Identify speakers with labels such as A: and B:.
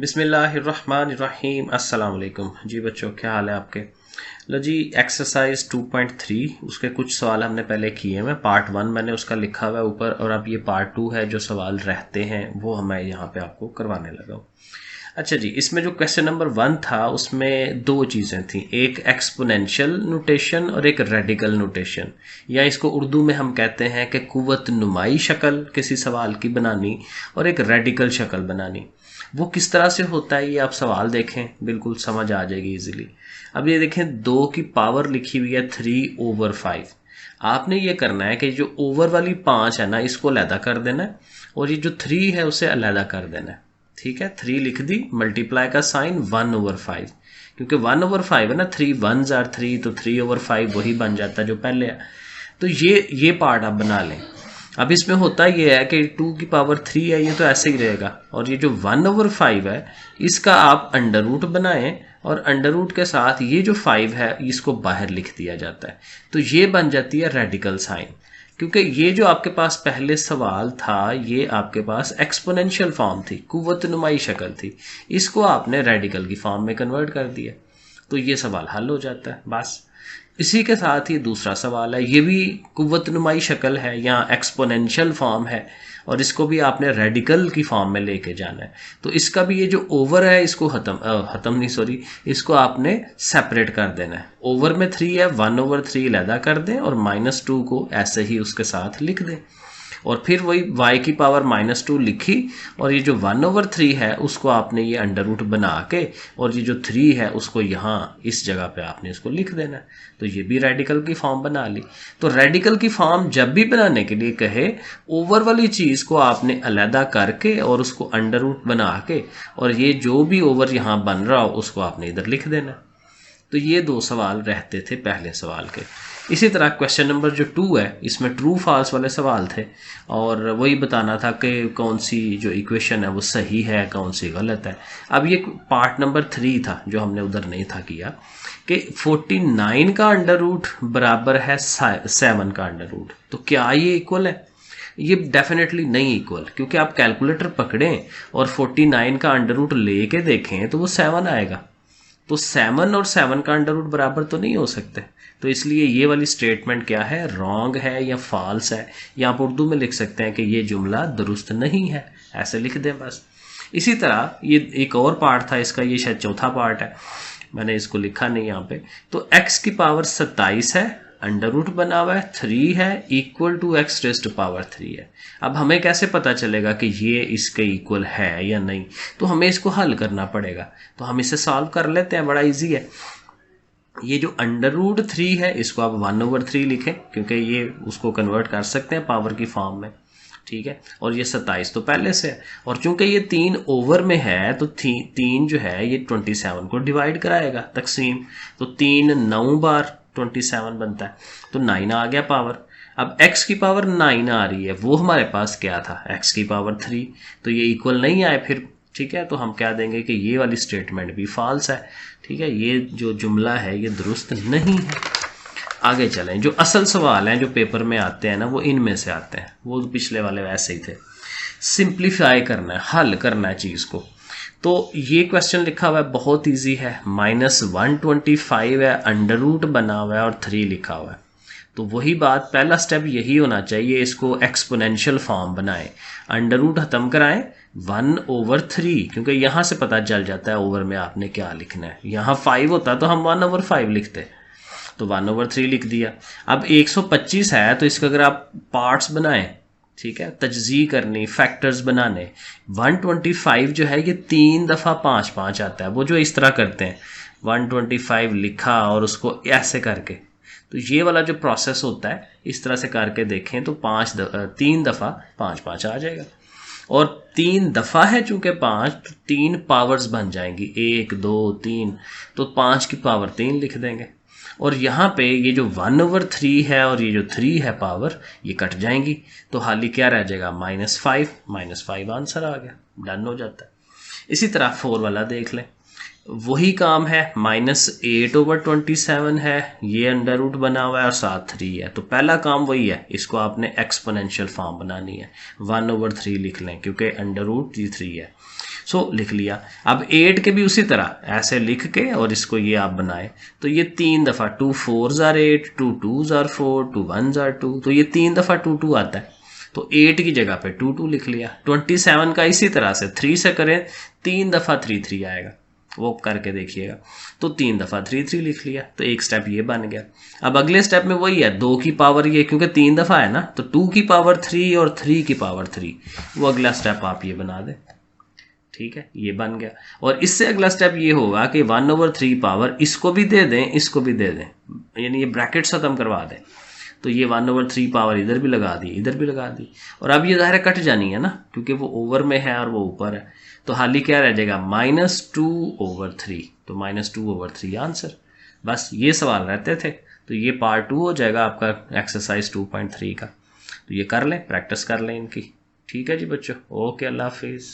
A: बिस्मिल्लाहिर्रहमानिर्रहीम अस्सलाम वालेकुम जी बच्चों, क्या हाल है आपके। लो जी, एक्सरसाइज 2.3 उसके कुछ सवाल हमने पहले किए हैं। पार्ट 1 मैंने उसका लिखा हुआ है ऊपर, और अब ये पार्ट 2 है जो सवाल रहते हैं वो मैं यहाँ पे आपको करवाने लगा हूँ। अच्छा जी, इसमें जो क्वेश्चन नंबर 1 था उसमें दो चीज़ें थी, एक एक्सपोनेंशियल नोटेशन और एक रेडिकल नोटेशन, या इसको उर्दू में हम कहते हैं कि कुव्वत नुमाई शक्ल किसी सवाल की बनानी और एक रेडिकल शक्ल बनानी। वो किस तरह से होता है ये आप सवाल देखें, बिल्कुल समझ आ जाएगी इजीली। अब ये देखें, 2 की पावर लिखी हुई है 3/5। आपने ये करना है कि जो ओवर वाली 5 है ना, इसको अलहदा कर देना है, और ये जो 3 है उसे अलहदा कर देना है। ठीक है, 3 लिख दी, मल्टीप्लाई का साइन 1/5, क्योंकि 1/5 है ना, 3 1s are 3, तो 3/5 वही बन जाता है जो पहले है। तो ये पार्ट आप बना लें। अब इसमें होता ये है कि 2 की पावर 3 है, ये तो ऐसे ही रहेगा, और ये जो 1/5 है इसका आप अंडर रूट बनाएं, और अंडर रूट के साथ ये जो 5 है इसको बाहर लिख दिया जाता है। तो ये बन जाती है रेडिकल साइन, क्योंकि ये जो आपके पास पहले सवाल था ये आपके पास एक्सपोनेंशियल फॉर्म थी, कुव्वत नुमाई शक्ल थी, इसको आपने रेडिकल की फॉर्म में कन्वर्ट कर दिया, तो ये सवाल हल हो जाता है बस। इसी के साथ ही दूसरा सवाल है, ये भी कुव्वत नुमाई शक्ल है या एक्सपोनेंशियल फॉर्म है, और इसको भी आपने रेडिकल की फॉर्म में लेके जाना है। तो इसका भी ये जो ओवर है इसको खत्म नहीं, सॉरी, इसको आपने सेपरेट कर देना है। ओवर में 3 है, 1/3 अलहदा कर दें और -2 को ऐसे ही उसके साथ लिख दें, और फिर वही y की पावर -2 लिखी, और ये जो 1/3 है उसको आपने ये अंडर रूट बना के, और ये जो 3 है उसको यहाँ इस जगह पे आपने इसको लिख देना है। तो ये भी रेडिकल की फॉर्म बना ली। तो रेडिकल की फॉर्म जब भी बनाने के लिए कहे, ओवर वाली चीज़ को आपने अलहदा करके और उसको अंडर रूट बना के, और ये जो भी ओवर यहाँ बन रहा हो उसको आपने इधर लिख देना। तो ये 2 सवाल रहते थे पहले सवाल के। इसी तरह क्वेश्चन नंबर जो 2 है इसमें ट्रू फॉल्स वाले सवाल थे, और वही बताना था कि कौन सी जो इक्वेशन है वो सही है, कौन सी गलत है। अब ये पार्ट नंबर 3 था जो हमने उधर नहीं था किया, कि 49 का अंडर रूट बराबर है 7 का अंडर रूट, तो क्या ये इक्वल है? ये डेफिनेटली नहीं इक्वल, क्योंकि आप कैलकुलेटर पकड़ें और 49 का अंडर रूट लेके देखें तो वो 7 आएगा। तो 7 और 7 का अंडर रूट बराबर तो नहीं हो सकते, तो इसलिए ये वाली स्टेटमेंट क्या है, रॉन्ग है या फॉल्स है, या आप उर्दू में लिख सकते हैं कि ये जुमला दुरुस्त नहीं है, ऐसे लिख दें बस। इसी तरह ये एक और पार्ट था इसका, ये शायद चौथा पार्ट है, मैंने इसको लिखा नहीं यहाँ पे। तो x की पावर 27 है, अंडर रूट बना हुआ है, 3 है, equal to x raise to power 3 है। अब हमें कैसे पता चलेगा कि ये इसके इक्वल है या नहीं? तो हमें इसको हल करना पड़ेगा, तो हम इसे सॉल्व कर लेते हैं, बड़ा इजी है। ये जो अंडर रूट 3 है इसको आप 1/3 लिखें, क्योंकि ये उसको कन्वर्ट कर सकते हैं पावर की फॉर्म में, ठीक है। और ये 27 तो पहले से है, और चूंकि ये 3 ओवर में है तो 3 जो है ये 27 को डिवाइड कराएगा, तकसीम, तो 3 9 बार 27 बनता है, तो 9 आ गया पावर। अब x की पावर 9 आ रही है, वो हमारे पास क्या था, x की पावर 3, तो ये इक्वल नहीं आए फिर, ठीक है। तो हम क्या देंगे कि ये वाली स्टेटमेंट भी फॉल्स है, ठीक है, ये जो जुमला है ये दुरुस्त नहीं है। आगे चलें, जो असल सवाल हैं जो पेपर में आते हैं ना, वो इनमें से आते हैं, वो पिछले वाले वैसे ही थे। सिंप्लीफाई करना है, हल करना है चीज़ को। तो ये क्वेश्चन लिखा हुआ है, बहुत इजी है, -125 है, अंडर रूट बना हुआ है और 3 लिखा हुआ है। तो वही बात, पहला स्टेप यही होना चाहिए, इसको एक्सपोनेंशियल फॉर्म बनाएं, अंडर रूट खत्म कराएं 1/3, क्योंकि यहाँ से पता चल जाता है ओवर में आपने क्या लिखना है। यहाँ 5 होता तो हम 1/5 लिखते, तो 1/3 लिख दिया। अब 125 है तो इसका अगर आप पार्ट्स बनाएं, ठीक है, तजज़ी करनी, फैक्टर्स बनाने, 125 जो है ये 3 दफ़ा 5 आता है, वो जो इस तरह करते हैं 125 लिखा और उसको ऐसे करके, तो ये वाला जो प्रोसेस होता है इस तरह से करके देखें तो 3 दफ़ा 5 आ जाएगा, और 3 दफ़ा है चूंकि 5, तो 3 पावर्स बन जाएंगी, 1 2 3, तो 5 की पावर 3 लिख देंगे, और यहाँ पे ये जो 1/3 है और ये जो 3 है पावर, ये कट जाएंगी, तो हाल ही क्या रह जाएगा, -5 आंसर आ गया, डन हो जाता है। इसी तरह 4 वाला देख लें, वही काम है, -8/27 है, ये अंडर रूट बना हुआ है और साथ 3 है, तो पहला काम वही है, इसको आपने एक्सपोनेंशियल फॉर्म बनानी है, 1/3 लिख लें क्योंकि अंडर रूट 3 है। सो लिख लिया। अब 8 के भी उसी तरह ऐसे लिख के और इसको ये आप बनाए, तो ये 3 दफ़ा 2 4s are 8, 2 2s are 4, 2 1s are 2, तो ये 3 दफ़ा 2 2 आता है, तो 8 की जगह पे 2 2 लिख लिया। 27 का इसी तरह से 3 से करें, 3 दफ़ा 3 3 आएगा, वो करके देखिएगा, तो 3 दफ़ा 3 3 लिख लिया, तो एक स्टेप ये बन गया। अब अगले स्टेप में वही है, 2 की पावर ये, क्योंकि 3 दफ़ा है ना, तो 2 की पावर 3 और 3 की पावर 3, वो अगला स्टेप आप ये बना दें। ठीक है, ये बन गया। और इससे अगला स्टेप ये होगा कि 1/3 पावर इसको भी दे दें, इसको भी दे दें, यानी ये ब्रैकेट्स खत्म करवा दें, तो ये 1/3 पावर इधर भी लगा दी, इधर भी लगा दी, और अब ये ज़ाहिर कट जानी है ना, क्योंकि वो ओवर में है और वो ऊपर है, तो हाल ही क्या रह जाएगा, -2/3, तो -2/3 आंसर। बस ये सवाल रहते थे, तो ये पार्ट 2 हो जाएगा आपका एक्सरसाइज 2.3 का। तो ये कर लें, प्रैक्टिस कर लें इनकी। ठीक है जी बच्चों, ओके, अल्लाह हाफिज़।